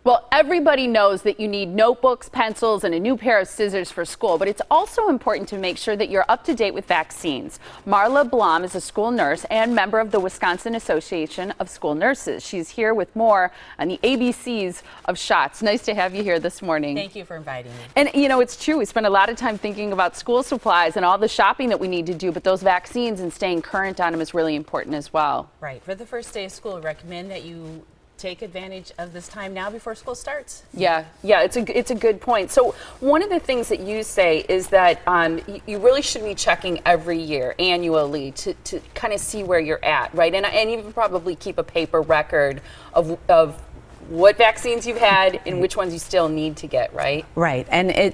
Well, everybody knows that you need notebooks, pencils, and a new pair of scissors for school, but it's also important to make sure that you're up to date with vaccines. Marla Blom is a school nurse and member of the Wisconsin Association of School Nurses. She's here with more on the ABCs of shots. Nice to have you here this morning. Thank you for inviting me. And you know, it's true. We spend a lot of time thinking about school supplies and all the shopping that we need to do, but those vaccines and staying current on them is really important as well. Right. For the first day of school, I recommend that you take advantage of this time now before school starts. Yeah, it's a good point. So one of the things that you say is that you really should be checking every year, annually, to kind of see where you're at, right? And you probably keep a paper record of what vaccines you've had and which ones you still need to get, right? Right, and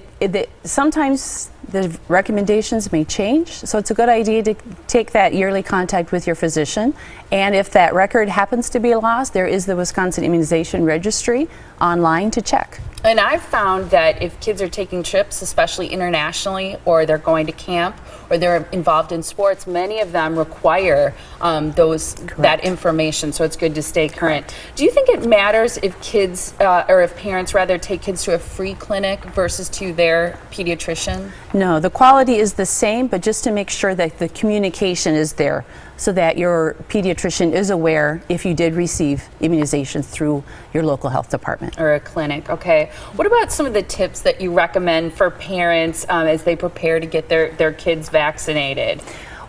sometimes the recommendations may change, so it's a good idea to take that yearly contact with your physician. And if that record happens to be lost, there is the Wisconsin Immunization Registry online to check. And I've found that if kids are taking trips, especially internationally, or they're going to camp, or they're involved in sports, many of them require that information, so it's good to stay current. Correct. Do you think it matters if kids, or if parents rather, take kids to a free clinic versus to their pediatrician? No, the quality is the same, but just to make sure that the communication is there so that your pediatrician is aware if you did receive immunizations through your local health department. Or a clinic, okay. What about some of the tips that you recommend for parents as they prepare to get their kids vaccinated?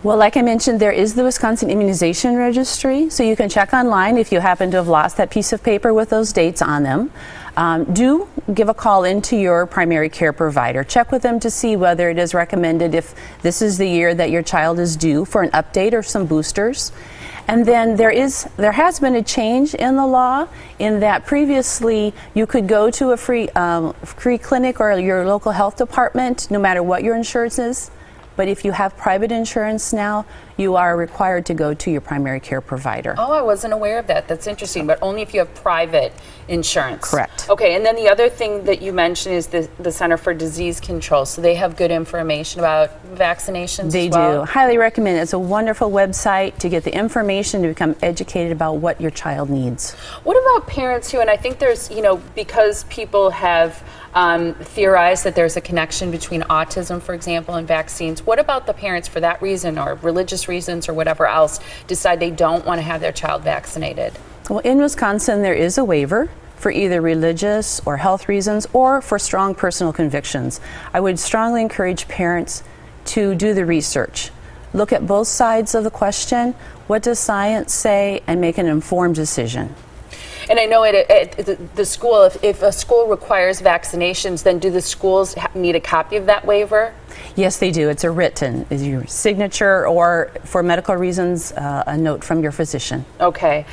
Well, like I mentioned, there is the Wisconsin Immunization Registry, so you can check online if you happen to have lost that piece of paper with those dates on them. Do give a call into your primary care provider. Check with them to see whether it is recommended if this is the year that your child is due for an update or some boosters. And then there has been a change in the law in that previously you could go to a free clinic or your local health department no matter what your insurance is. But if you have private insurance now, you are required to go to your primary care provider. Oh, I wasn't aware of that. That's interesting, but only if you have private insurance. Correct. Okay, and then the other thing that you mentioned is the Center for Disease Control. So they have good information about vaccinations They as well? do. Highly recommend it. It's a wonderful website to get the information to become educated about what your child needs. What about parents who, and I think there's, because people have theorized that there's a connection between autism, for example, and vaccines, what about the parents for that reason or religious reasons or whatever else decide they don't want to have their child vaccinated? Well, in Wisconsin, there is a waiver for either religious or health reasons or for strong personal convictions. I would strongly encourage parents to do the research. Look at both sides of the question. What does science say? And make an informed decision. And I know at the school, if a school requires vaccinations, then do the schools need a copy of that waiver? Yes, they do. It's a written, is your signature or for medical reasons, a note from your physician. Okay.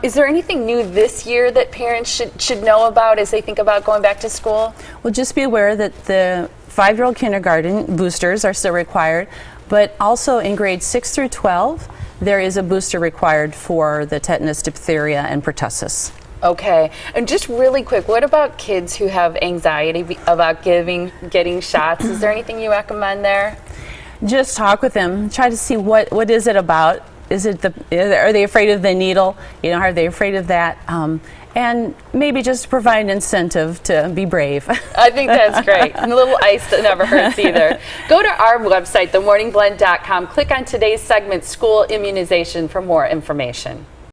Is there anything new this year that parents should know about as they think about going back to school? Well, just be aware that the 5-year-old kindergarten boosters are still required, but also in grades 6 through 12, there is a booster required for the tetanus, diphtheria, and pertussis. Okay, and just really quick, what about kids who have anxiety about getting shots? Is there anything you recommend there? Just talk with them. Try to see what is it about. Are they afraid of the needle? Are they afraid of that? And maybe just provide an incentive to be brave. I think that's great. And a little ice that never hurts either. Go to our website, themorningblend.com. Click on today's segment, School Immunization, for more information.